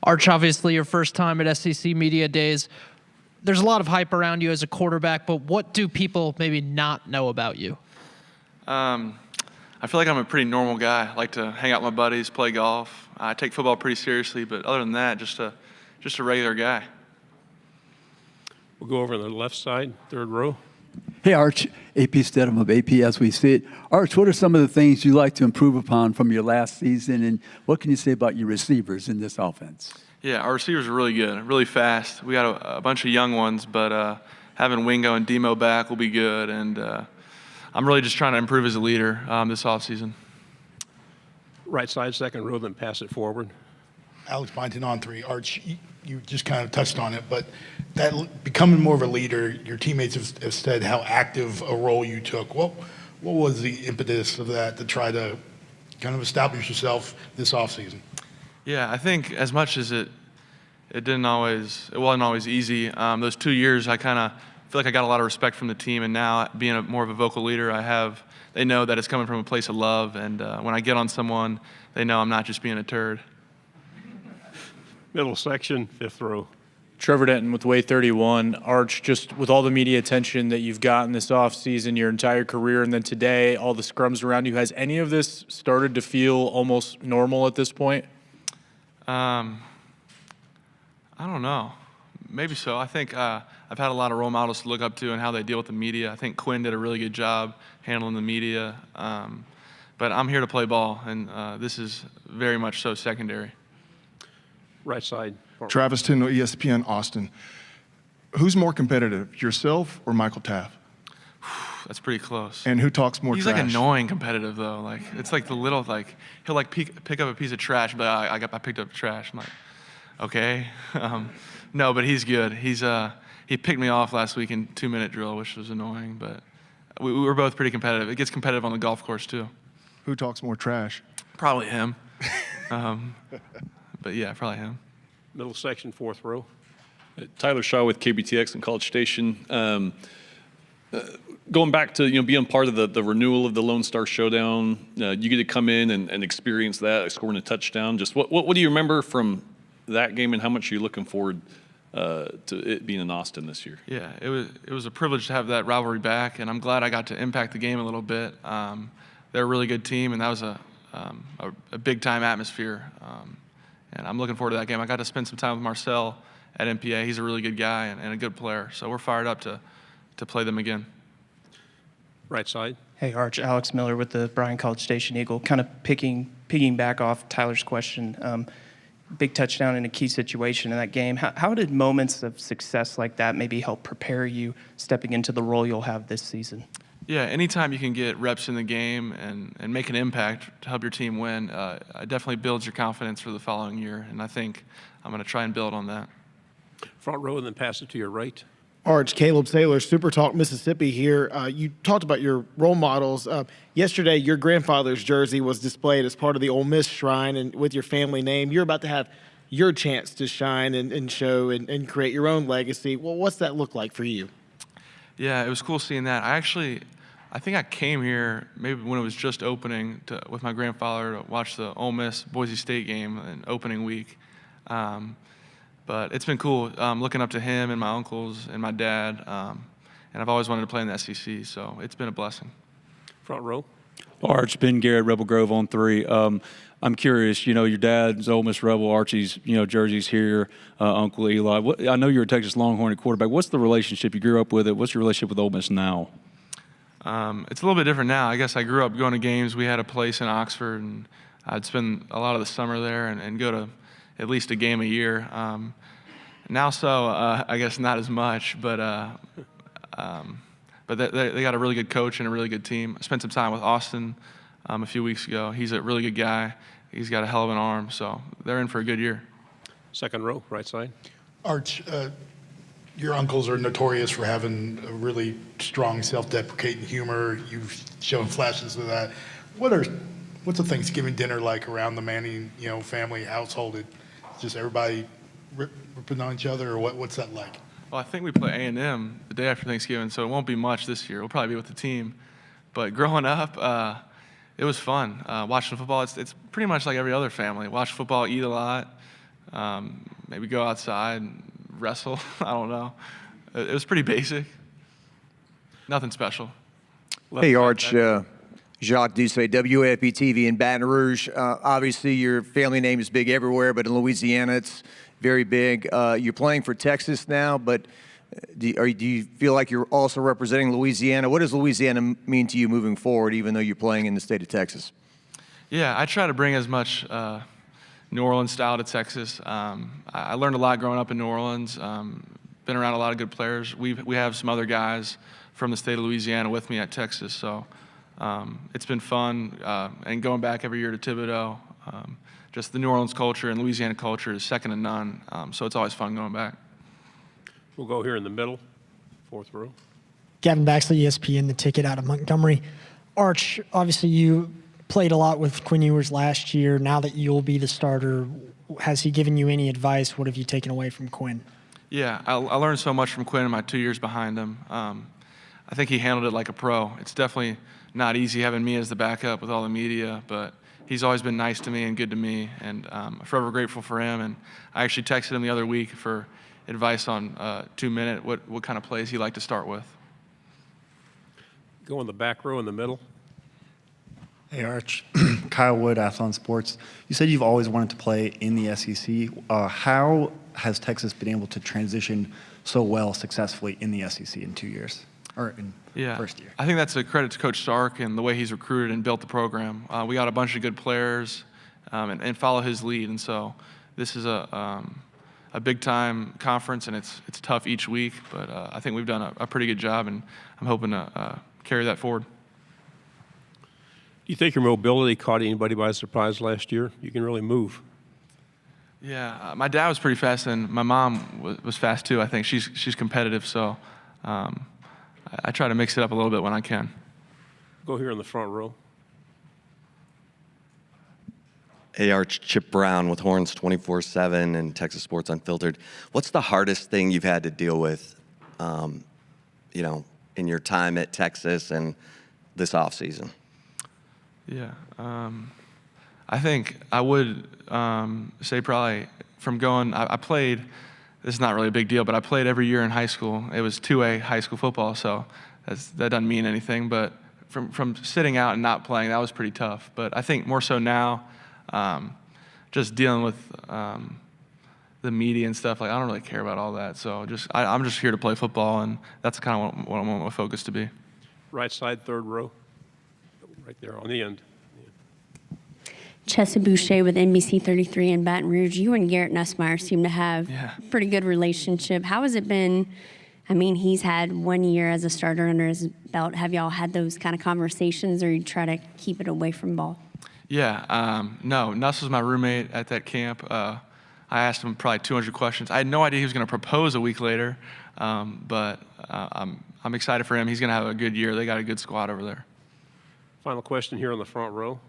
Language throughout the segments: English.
Arch, obviously your first time at SEC Media Days. There's a lot of hype around you as a quarterback, but what do people maybe not know about you? I feel like I'm a pretty normal guy. I like to hang out with my buddies, play golf. I take football pretty seriously, but other than that, just a regular guy. We'll go over on the left side, third row. Hey, Arch. AP Stedham of AP As We See It. Arch, what are some of the things you like to improve upon from your last season, and what can you say about your receivers in this offense? Yeah, our receivers are really good, really fast. We got a bunch of young ones, but having Wingo and Demo back will be good, and I'm really just trying to improve as a leader this offseason. Right side, second row, then pass it forward. Alex Byington on three. Arch, you just kind of touched on it, but that becoming more of a leader, your teammates have said how active a role you took. What was the impetus of that to try to kind of establish yourself this offseason? Yeah, I think as much as it wasn't always easy. Those 2 years, I kind of feel like I got a lot of respect from the team, and now being more of a vocal leader, they know that it's coming from a place of love, and when I get on someone, they know I'm not just being a turd. Middle section, fifth row. Trevor Denton with Way 31. Arch, just with all the media attention that you've gotten this offseason, your entire career, and then today, all the scrums around you, has any of this started to feel almost normal at this point? I don't know. Maybe so. I think I've had a lot of role models to look up to and how they deal with the media. I think Quinn did a really good job handling the media. But I'm here to play ball, and this is very much so secondary. Right side. Travis Tindall, ESPN, Austin. Who's more competitive, yourself or Michael Taaffe? That's pretty close. And who talks more He's trash? like annoying competitive though. Like it's like the little he'll like pick up a piece of trash, but I picked up trash. I'm like, okay, no, but he's good. He picked me off last week in 2-minute drill, which was annoying. But we were both pretty competitive. It gets competitive on the golf course too. Who talks more trash? Probably him. But yeah, probably him. Middle section, fourth row. Tyler Shaw with KBTX and College Station. Going back to being part of the renewal of the Lone Star Showdown, you get to come in and experience that, scoring a touchdown. Just what do you remember from that game, and how much are you looking forward to it being in Austin this year? Yeah, it was a privilege to have that rivalry back, and I'm glad I got to impact the game a little bit. They're a really good team, and that was a big time atmosphere. And I'm looking forward to that game. I got to spend some time with Marcel at MPA. He's a really good guy and a good player. So we're fired up to play them again. Right side. Hey, Arch. Alex Miller with the Bryan College Station Eagle. Kind of picking back off Tyler's question. Big touchdown in a key situation in that game. How did moments of success like that maybe help prepare you stepping into the role you'll have this season? Yeah, anytime you can get reps in the game and make an impact to help your team win, it definitely builds your confidence for the following year. And I think I'm going to try and build on that. Front row, and then pass it to your right. Arch, Caleb Saylor, Super Talk Mississippi here. You talked about your role models. Yesterday, your grandfather's jersey was displayed as part of the Ole Miss Shrine and with your family name. You're about to have your chance to shine and show and create your own legacy. Well, what's that look like for you? Yeah, it was cool seeing that. I think I came here maybe when it was just opening with my grandfather to watch the Ole Miss Boise State game in opening week. But it's been cool looking up to him and my uncles and my dad. And I've always wanted to play in the SEC, so it's been a blessing. Front row. Arch, Ben Garrett, Rebel Grove on three. I'm curious, your dad's Ole Miss Rebel, Archie's, jersey's here, Uncle Eli. I know you're a Texas Longhorn at quarterback. What's the relationship? You grew up with it. What's your relationship with Ole Miss now? It's a little bit different now. I guess I grew up going to games. We had a place in Oxford, and I'd spend a lot of the summer there and go to at least a game a year. Now, I guess not as much, but they got a really good coach and a really good team. I spent some time with Austin a few weeks ago. He's a really good guy. He's got a hell of an arm, so they're in for a good year. Second row, right side. Arch, your uncles are notorious for having a really strong self-deprecating humor. You've shown flashes of that. What's a Thanksgiving dinner like around the Manning, family household? It's just everybody ripping on each other, or what's that like? Well, I think we play A&M the day after Thanksgiving, so it won't be much this year. We'll probably be with the team. But growing up, it was fun. Watching football, it's pretty much like every other family. Watch football, eat a lot, maybe go outside and wrestle. I don't know. It was pretty basic. Nothing special. Hey, Arch. Jacques Doucet, WFB-TV in Baton Rouge. Obviously, your family name is big everywhere, but in Louisiana, it's very big. You're playing for Texas now, but do you feel like you're also representing Louisiana? What does Louisiana mean to you moving forward, even though you're playing in the state of Texas? Yeah, I try to bring as much New Orleans style to Texas. I learned a lot growing up in New Orleans. Been around a lot of good players. We have some other guys from the state of Louisiana with me at Texas, so it's been fun. And going back every year to Thibodeau, just the New Orleans culture and Louisiana culture is second to none. So it's always fun going back. We'll go here in the middle, fourth row. Gavin Baxley, ESPN, the ticket out of Montgomery. Arch, obviously you played a lot with Quinn Ewers last year. Now that you'll be the starter, has he given you any advice? What have you taken away from Quinn? Yeah, I learned so much from Quinn in my 2 years behind him. I think he handled it like a pro. It's definitely not easy having me as the backup with all the media, but he's always been nice to me and good to me, and I'm forever grateful for him. And I actually texted him the other week for advice on 2-minute, what kind of plays he liked to start with. Go in the back row in the middle. Hey, Arch. Kyle Wood, Athlon Sports. You said you've always wanted to play in the SEC. How has Texas been able to transition so well successfully in the SEC in 2 years, or in first year? I think that's a credit to Coach Stark and the way he's recruited and built the program. We got a bunch of good players and follow his lead, and so this is a big-time conference, and it's tough each week, but I think we've done a pretty good job, and I'm hoping to carry that forward. Do you think your mobility caught anybody by surprise last year? You can really move. Yeah, my dad was pretty fast, and my mom was fast too. I think she's competitive, so I try to mix it up a little bit when I can. Go here in the front row. Hey, Arch, Chip Brown with Horns 24/7 and Texas Sports Unfiltered. What's the hardest thing you've had to deal with, in your time at Texas and this offseason? Yeah, I think I would say probably from going, I played, this is not really a big deal, but I played every year in high school. It was 2A high school football, so that doesn't mean anything, but from sitting out and not playing, that was pretty tough. But I think more so now, just dealing with the media and stuff, like I don't really care about all that. So I'm just here to play football, and that's kind of what I want my focus to be. Right side, third row. Right there on the end. Chessa Boucher with NBC 33 in Baton Rouge. You and Garrett Nussmeier seem to have a pretty good relationship. How has it been? I mean, he's had 1 year as a starter under his belt. Have y'all had those kind of conversations, or you try to keep it away from ball? Yeah, no, Nuss was my roommate at that camp. I asked him probably 200 questions. I had no idea he was going to propose a week later, but I'm excited for him. He's going to have a good year. They got a good squad over there. Final question here on the front row.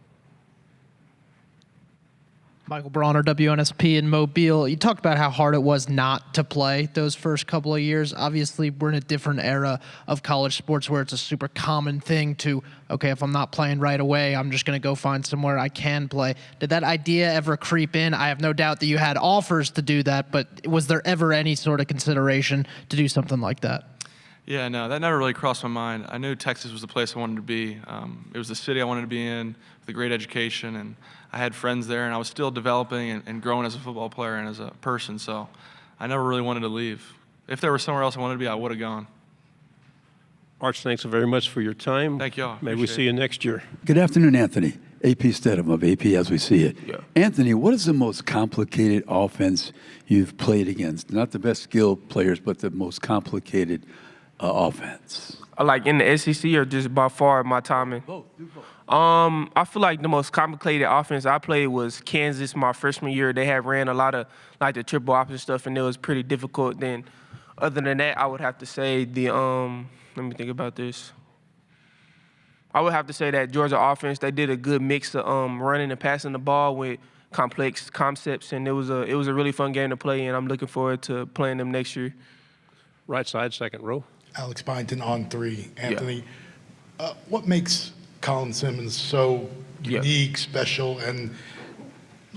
Michael Bronner, WNSP in Mobile. You talked about how hard it was not to play those first couple of years. Obviously, we're in a different era of college sports where it's a super common thing to, okay, if I'm not playing right away, I'm just going to go find somewhere I can play. Did that idea ever creep in? I have no doubt that you had offers to do that, but was there ever any sort of consideration to do something like that? Yeah, no, that never really crossed my mind. I knew Texas was the place I wanted to be. It was the city I wanted to be in with a great education, and I had friends there, and I was still developing and growing as a football player and as a person, so I never really wanted to leave. If there was somewhere else I wanted to be, I would have gone. Arch, thanks very much for your time. Thank y'all. Maybe we see you next year. Good afternoon, Anthony. AP Stedham of AP As We See It. Yeah. Anthony, what is the most complicated offense you've played against? Not the best skilled players, but the most complicated offense. Like in the SEC or just by far my time in? Both. Do both. I feel like the most complicated offense I played was Kansas my freshman year. They had ran a lot of like the triple option stuff, and it was pretty difficult. Then, other than that, I would have to say the let me think about this. I would have to say that Georgia offense, they did a good mix of running and passing the ball with complex concepts, and it was a really fun game to play, and I'm looking forward to playing them next year. Right side, second row. Alex Byington on 3. Anthony, what makes Colin Simmons so unique, special, and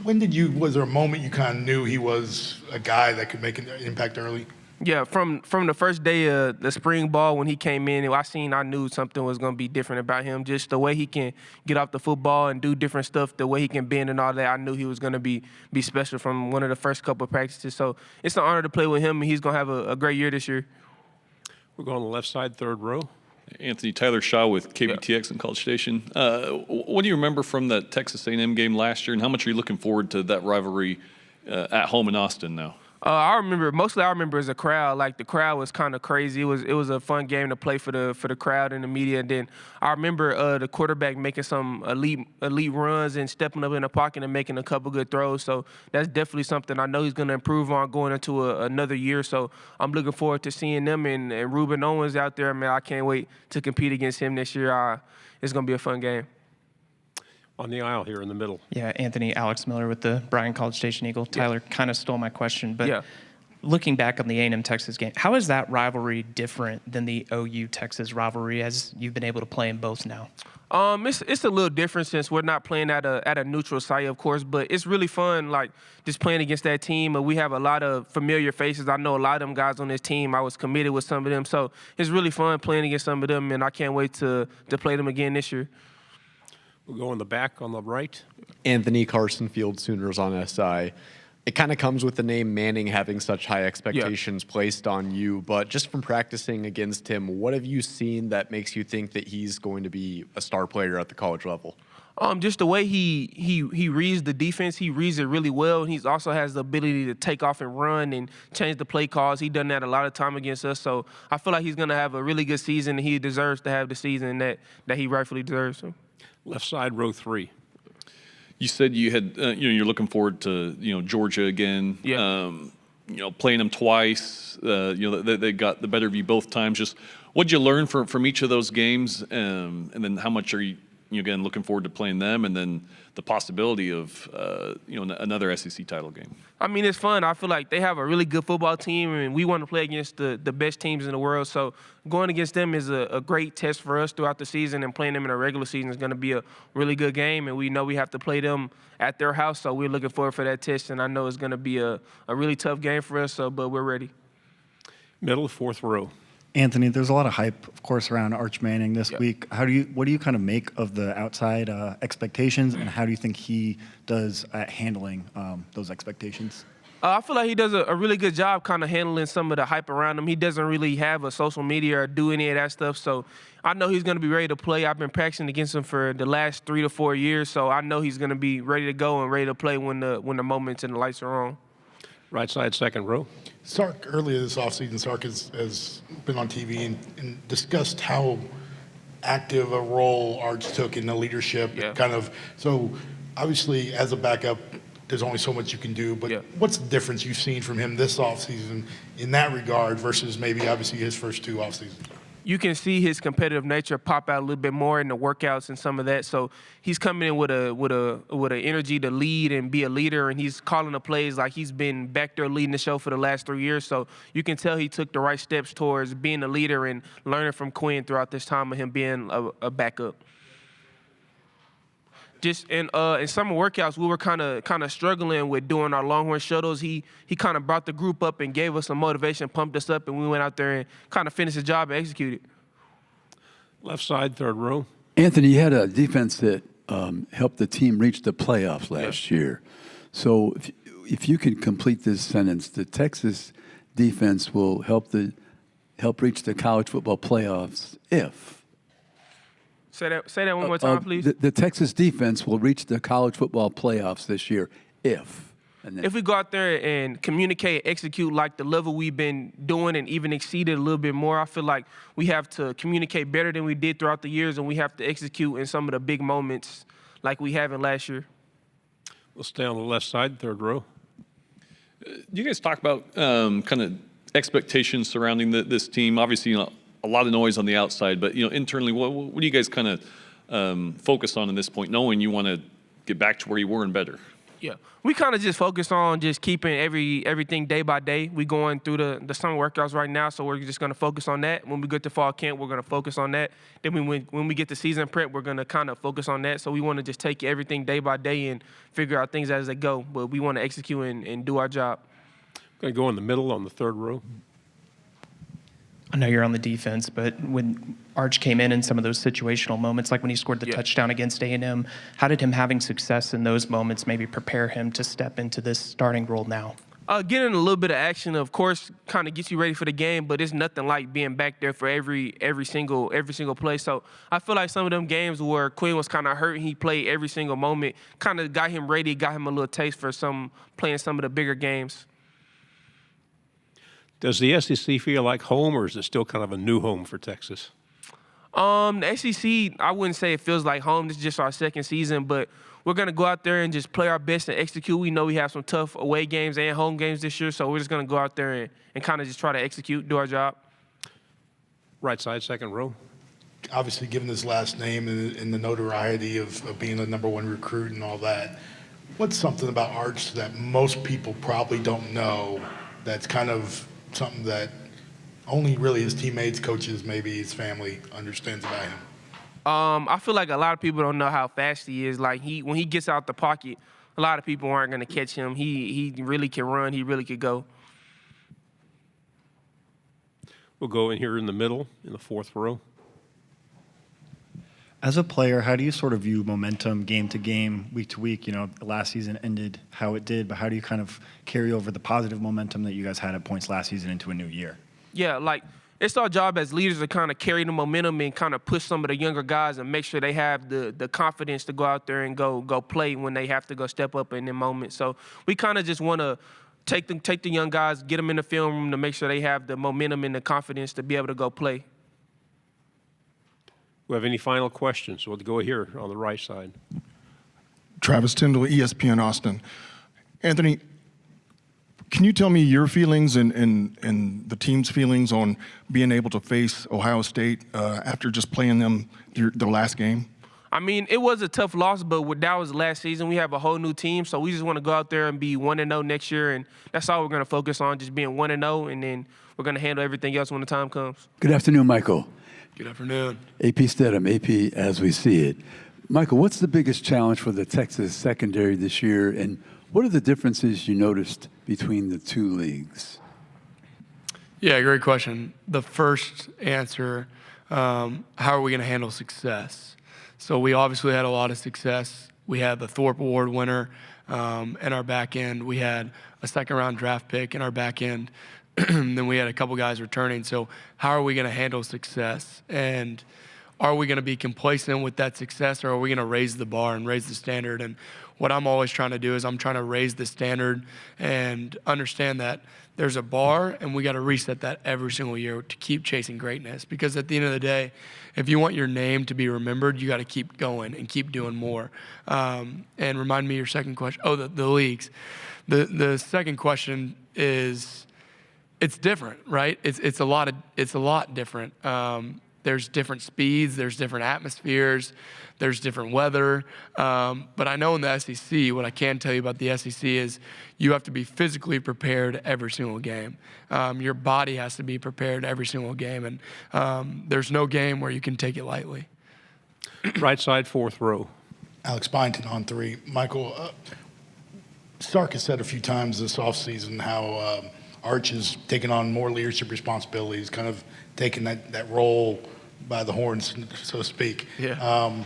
Was there a moment you kind of knew he was a guy that could make an impact early? Yeah, from the first day of the spring ball when he came in, I knew something was going to be different about him. Just the way he can get off the football and do different stuff, the way he can bend and all that, I knew he was going to be special from one of the first couple of practices. So it's an honor to play with him, and he's going to have a great year this year. We're going on the left side, third row. Anthony, Tyler Shaw with KBTX and College Station. What do you remember from the Texas A&M game last year, and how much are you looking forward to that rivalry at home in Austin now? I remember as a crowd. Like, the crowd was kind of crazy. It was a fun game to play for the crowd and the media. And then I remember the quarterback making some elite runs and stepping up in the pocket and making a couple good throws. So that's definitely something I know he's going to improve on going into another year. So I'm looking forward to seeing them and Ruben Owens out there. Man, I can't wait to compete against him this year. It's going to be a fun game. On the aisle here in the middle. Yeah, Anthony, Alex Miller with the Bryan College Station Eagle. Tyler kind of stole my question, but looking back on the A&M Texas game, how is that rivalry different than the OU Texas rivalry as you've been able to play in both now? It's a little different since we're not playing at a neutral site, of course, but it's really fun, like, just playing against that team. We have a lot of familiar faces. I know a lot of them guys on this team. I was committed with some of them, so it's really fun playing against some of them, and I can't wait to play them again this year. We'll go in the back on the right. Anthony Carson Field Sooners on SI. It kind of comes with the name Manning having such high expectations placed on you, but just from practicing against him, what have you seen that makes you think that he's going to be a star player at the college level? Just the way he reads the defense, he reads it really well. And he also has the ability to take off and run and change the play calls. He's done that a lot of time against us. So I feel like he's going to have a really good season, and he deserves to have the season that he rightfully deserves. So. Left side, row 3. You said you had, you're looking forward to, Georgia again. Yeah. Playing them twice. They got the better of you both times. Just what'd you learn from each of those games, and then how much are you again looking forward to playing them, and then the possibility of another SEC title game? I mean, it's fun. I feel like they have a really good football team, and we want to play against the best teams in the world. So going against them is a great test for us throughout the season, and playing them in a regular season is going to be a really good game. And we know we have to play them at their house, so we're looking forward for that test. And I know it's going to be a really tough game for us, but we're ready. Middle, fourth row. Anthony, there's a lot of hype, of course, around Arch Manning this week. What do you kind of make of the outside expectations, and how do you think he does at handling those expectations? I feel like he does a really good job kind of handling some of the hype around him. He doesn't really have a social media or do any of that stuff, so I know he's going to be ready to play. I've been practicing against him for the last 3 to 4 years, so I know he's going to be ready to go and ready to play when the moments and the lights are on. Right side, second row. Sark, earlier this offseason, Sark has been on TV and discussed how active a role Arch took in the leadership. So obviously, as a backup, there's only so much you can do, but what's the difference you've seen from him this offseason in that regard versus maybe obviously his first 2 offseasons? You can see his competitive nature pop out a little bit more in the workouts and some of that. So he's coming in with a energy to lead and be a leader, and he's calling the plays like he's been back there leading the show for the last 3 years. So you can tell he took the right steps towards being a leader and learning from Quinn throughout this time of him being a backup. Just in summer workouts, we were kind of struggling with doing our Longhorn shuttles. He kind of brought the group up and gave us some motivation, pumped us up, and we went out there and kind of finished the job and executed. Left side, third row. Anthony, you had a defense that helped the team reach the playoffs last year. So if you can complete this sentence, the Texas defense will help reach the college football playoffs if. Say that one more time, please. The Texas defense will reach the college football playoffs this year if. If we go out there and communicate, execute like the level we've been doing and even exceed it a little bit more, I feel like we have to communicate better than we did throughout the years, and we have to execute in some of the big moments like we have in last year. We'll stay on the left side, third row. You guys talk about kind of expectations surrounding this team. Obviously, a lot of noise on the outside, but internally, what do you guys kind of focus on at this point, knowing you want to get back to where you were and better? Yeah, we kind of just focus on just keeping everything day by day. We going through the summer workouts right now, so we're just going to focus on that. When we get to fall camp, we're going to focus on that. Then when we get to season prep, we're going to kind of focus on that. So we want to just take everything day by day and figure out things as they go. But we want to execute and do our job. Going to go in the middle on the third row. I know you're on the defense, but when Arch came in some of those situational moments, like when he scored the touchdown against A&M, how did him having success in those moments maybe prepare him to step into this starting role now? Getting a little bit of action, of course, kind of gets you ready for the game, but it's nothing like being back there for every single play. So I feel like some of them games where Quinn was kind of hurt, he played every single moment, kind of got him ready, got him a little taste for playing some of the bigger games. Does the SEC feel like home, or is it still kind of a new home for Texas? The SEC, I wouldn't say it feels like home. This is just our second season, but we're going to go out there and just play our best and execute. We know we have some tough away games and home games this year, so we're just going to go out there and kind of just try to execute, do our job. Right side, second row. Obviously, given his last name and the notoriety of being the #1 recruit and all that, what's something about Arch that most people probably don't know that's kind of something that only really his teammates, coaches, maybe his family understands about him? I feel like a lot of people don't know how fast he is. Like when he gets out the pocket, a lot of people aren't going to catch him. He really can run. He really could go. We'll go in here in the middle, in the fourth row. As a player, how do you sort of view momentum game to game, week to week? Last season ended how it did, but how do you kind of carry over the positive momentum that you guys had at points last season into a new year? Yeah, like it's our job as leaders to kind of carry the momentum and kind of push some of the younger guys and make sure they have the confidence to go out there and go play when they have to go step up in the moment. So we kind of just want to take the young guys, get them in the film room to make sure they have the momentum and the confidence to be able to go play. We have any final questions? We'll go here on the right side. Travis Tyndall, ESPN Austin. Anthony, can you tell me your feelings and the team's feelings on being able to face Ohio State after just playing them their last game? I mean, it was a tough loss, but that was last season. We have a whole new team, so we just want to go out there and be 1-0 next year, and that's all we're going to focus on, just being 1-0, and then we're going to handle everything else when the time comes. Good afternoon, Michael. Good afternoon. AP Stedham, AP as we see it. Michael, what's the biggest challenge for the Texas secondary this year, and what are the differences you noticed between the two leagues? Yeah, great question. The first answer, how are we going to handle success? So we obviously had a lot of success. We had the Thorpe Award winner in our back end. We had a second-round draft pick in our back end. Then we had a couple guys returning. So how are we going to handle success? And are we going to be complacent with that success, or are we going to raise the bar and raise the standard? And what I'm always trying to do is I'm trying to raise the standard and understand that there's a bar, and we got to reset that every single year to keep chasing greatness. Because at the end of the day, if you want your name to be remembered, you got to keep going and keep doing more. And remind me your second question. Oh, the leagues. The second question is, it's different, right? It's a lot different. There's different speeds, there's different atmospheres, there's different weather. But I know in the SEC, what I can tell you about the SEC is you have to be physically prepared every single game. Your body has to be prepared every single game, and there's no game where you can take it lightly. Right side, fourth row. Alex Byington on 3. Michael, Sark has said a few times this offseason how Arch has taken on more leadership responsibilities, kind of taking that role by the horns, so to speak. Yeah.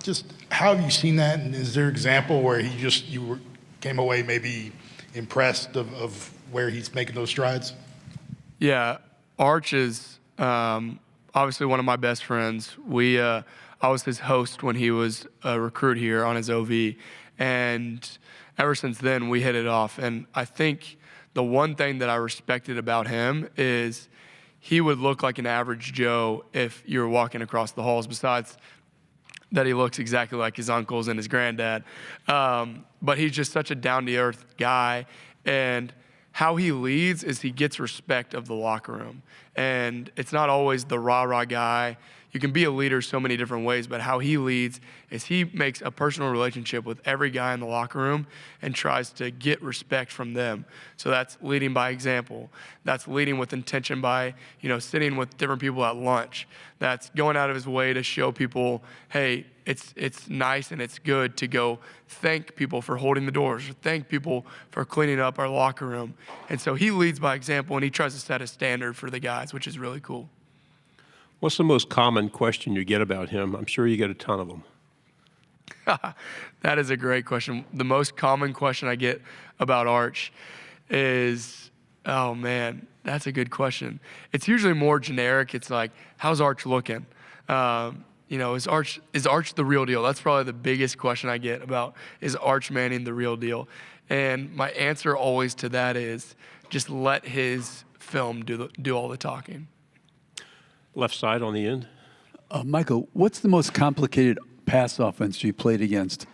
Just how have you seen that, and is there an example where you came away maybe impressed of where he's making those strides? Yeah, Arch is obviously one of my best friends. I was his host when he was a recruit here on his OV, and ever since then we hit it off. And I think the one thing that I respected about him is he would look like an average Joe if you were walking across the halls, besides that he looks exactly like his uncles and his granddad. But he's just such a down-to-earth guy. And how he leads is he gets respect of the locker room. And it's not always the rah-rah guy. you can be a leader so many different ways, but how he leads is he makes a personal relationship with every guy in the locker room and tries to get respect from them. So that's leading by example. That's leading with intention by, sitting with different people at lunch. That's going out of his way to show people, hey, it's nice and it's good to go thank people for holding the doors, or thank people for cleaning up our locker room. And so he leads by example, and he tries to set a standard for the guys, which is really cool. What's the most common question you get about him? I'm sure you get a ton of them. That is a great question. The most common question I get about Arch is, oh man, that's a good question. It's usually more generic. It's like, how's Arch looking? Is Arch the real deal? That's probably the biggest question I get about, is Arch Manning the real deal? And my answer always to that is just let his film do all the talking. Left side on the end. Michael, what's the most complicated pass offense you played against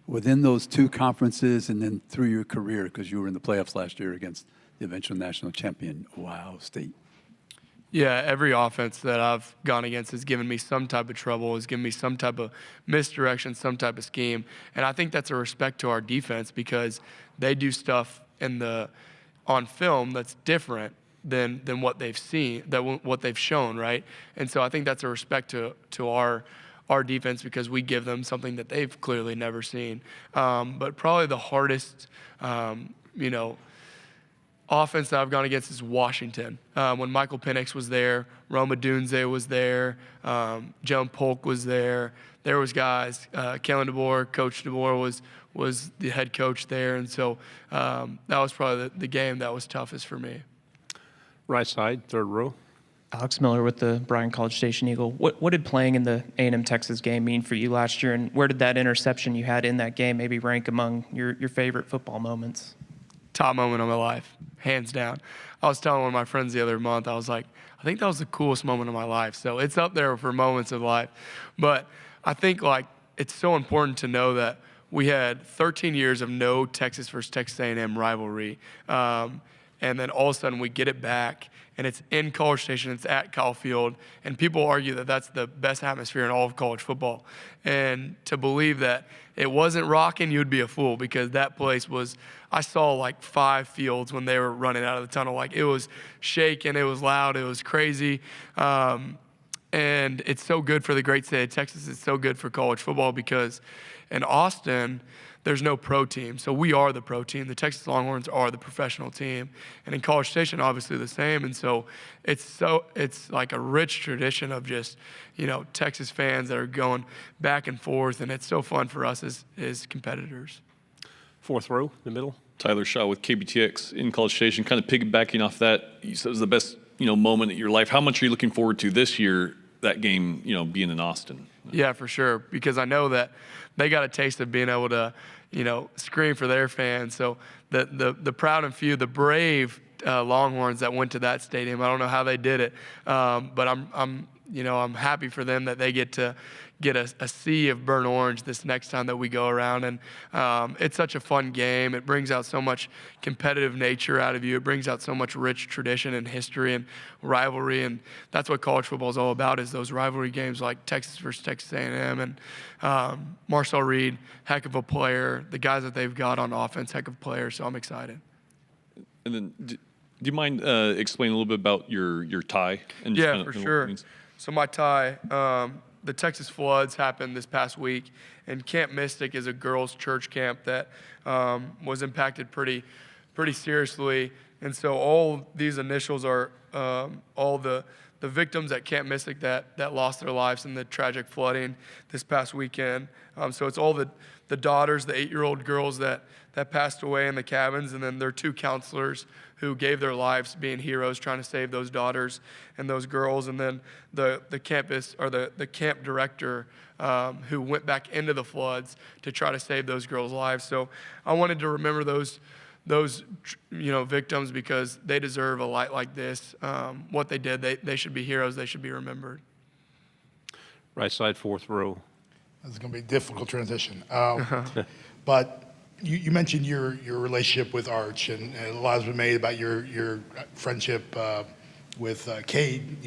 within those two conferences and then through your career, because you were in the playoffs last year against the eventual national champion, Ohio State? Yeah, every offense that I've gone against has given me some type of trouble, has given me some type of misdirection, some type of scheme. And I think that's a respect to our defense, because they do stuff on film that's different than what they've seen, what they've shown, right? And so I think that's a respect to our defense, because we give them something that they've clearly never seen. But probably the hardest, offense that I've gone against is Washington. When Michael Penix was there, Roma Dunze was there, Joan Polk was there. There was guys, Kellen DeBoer, Coach DeBoer was the head coach there. And so that was probably the game that was toughest for me. Right side, third row. Alex Miller with the Bryan College Station Eagle. What did playing in the A&M Texas game mean for you last year, and where did that interception you had in that game maybe rank among your favorite football moments? Top moment of my life, hands down. I was telling one of my friends the other month, I was like, I think that was the coolest moment of my life. So it's up there for moments of life. But I think it's so important to know that we had 13 years of no Texas versus Texas A&M rivalry. And then all of a sudden we get it back, and it's in College Station, it's at Kyle Field, and people argue that that's the best atmosphere in all of college football. And to believe that it wasn't rocking, you'd be a fool, because that place was, I saw 5 fields when they were running out of the tunnel. It was shaking, it was loud, it was crazy. And it's so good for the great state of Texas. It's so good for college football, because in Austin, there's no pro team. So we are the pro team. The Texas Longhorns are the professional team. And in College Station, obviously the same. And so it's like a rich tradition of just, Texas fans that are going back and forth. And it's so fun for us as competitors. Fourth row, in the middle. Tyler Shaw with KBTX in College Station, kind of piggybacking off that. You said it was the best, moment in your life. How much are you looking forward to this year, that game, being in Austin? Yeah, for sure, because I know that they got a taste of being able to, scream for their fans. So the proud and few, the brave Longhorns that went to that stadium, I don't know how they did it, but I'm happy for them that they get to get a sea of burnt orange this next time that we go around. And it's such a fun game. It brings out so much competitive nature out of you. It brings out so much rich tradition and history and rivalry. And that's what college football is all about, is those rivalry games like Texas versus Texas A&M. And Marcel Reed, heck of a player. The guys that they've got on offense, heck of players. So I'm excited. And then do you mind explaining a little bit about your tie? And Yeah, for sure. So my tie, the Texas floods happened this past week, and Camp Mystic is a girls' church camp that was impacted pretty seriously. And so all these initials are all the victims at Camp Mystic that lost their lives in the tragic flooding this past weekend. So it's all the daughters, the 8-year-old girls that passed away in the cabins, and then their 2 counselors who gave their lives being heroes trying to save those daughters and those girls, and then the campus, or the camp director who went back into the floods to try to save those girls' lives. So I wanted to remember those victims, because they deserve a light like this. What they did, they should be heroes. They should be remembered. Right side, fourth row. This is going to be a difficult transition. But you mentioned your relationship with Arch, and a lot has been made about your friendship with Cade,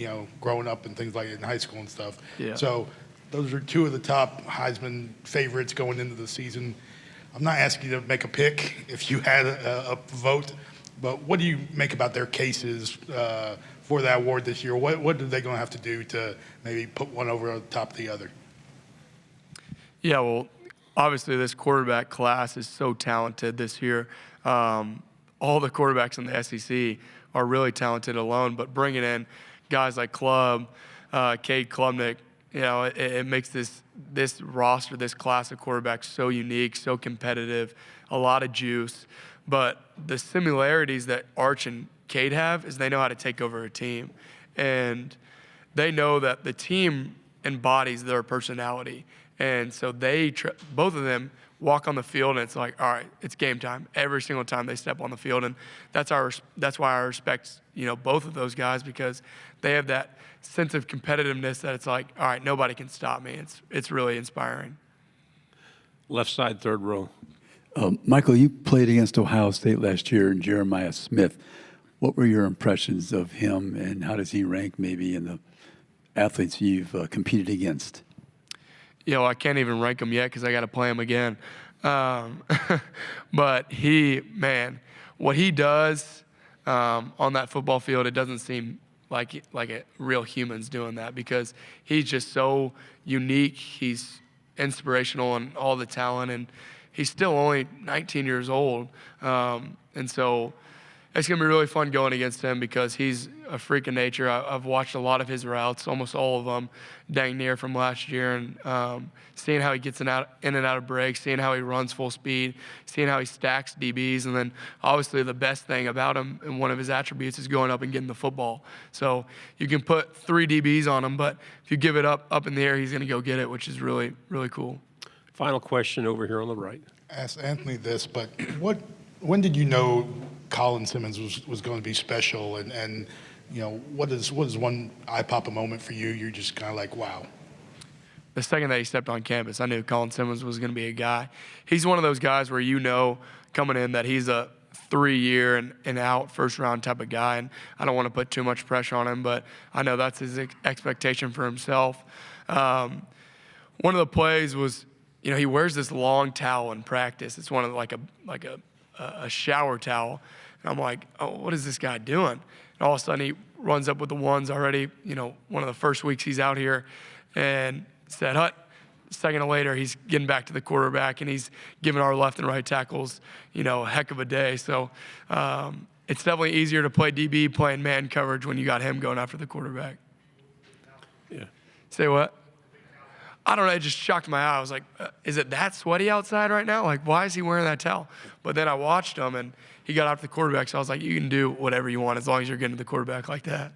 growing up and things like in high school and stuff. Yeah. So those are two of the top Heisman favorites going into the season. I'm not asking you to make a pick if you had a vote, but what do you make about their cases for that award this year? What are they going to have to do to maybe put one over the top of the other? Yeah, well, obviously this quarterback class is so talented this year. All the quarterbacks in the SEC are really talented alone, but bringing in guys like Cade Klubnik, it makes this roster, this class of quarterbacks so unique, so competitive, a lot of juice. But the similarities that Arch and Cade have is they know how to take over a team. And they know that the team embodies their personality. And so both of them walk on the field, and it's like, all right, it's game time every single time they step on the field. And that's why I respect, both of those guys, because they have that sense of competitiveness that it's like, all right, nobody can stop me. It's really inspiring. Left side, third row. Michael, you played against Ohio State last year and Jeremiah Smith. What were your impressions of him, and how does he rank maybe in the athletes you've competed against? I can't even rank him yet because I got to play him again. But what he does on that football field, it doesn't seem like a real human's doing that, because he's just so unique. He's inspirational and all the talent, and he's still only 19 years old. And so it's going to be really fun going against him because he's a freak of nature. I've watched a lot of his routes, almost all of them, dang near from last year, and seeing how he gets in and out of breaks, seeing how he runs full speed, seeing how he stacks DBs, and then obviously the best thing about him and one of his attributes is going up and getting the football. So you can put 3 DBs on him, but if you give it up in the air, he's going to go get it, which is really, really cool. Final question over here on the right. Ask Anthony this, but when did you know Colin Simmons was going to be special, and what is one eye-pop moment for you? You're just kind of like, wow. The second that he stepped on campus, I knew Colin Simmons was going to be a guy. He's one of those guys where coming in that he's a 3-year and out first-round type of guy, and I don't want to put too much pressure on him, but I know that's his expectation for himself. One of the plays was, he wears this long towel in practice. It's one of like a shower towel. And I'm like, oh, what is this guy doing? And all of a sudden he runs up with the ones already, one of the first weeks he's out here, and said, a second later, he's getting back to the quarterback, and he's giving our left and right tackles, a heck of a day. So it's definitely easier to play DB playing man coverage when you got him going after the quarterback. Yeah. Say what? I don't know, it just shocked my eye. I was like, is it that sweaty outside right now? Like, why is he wearing that towel? But then I watched him, and he got after the quarterback, so I was like, you can do whatever you want as long as you're getting to the quarterback like that.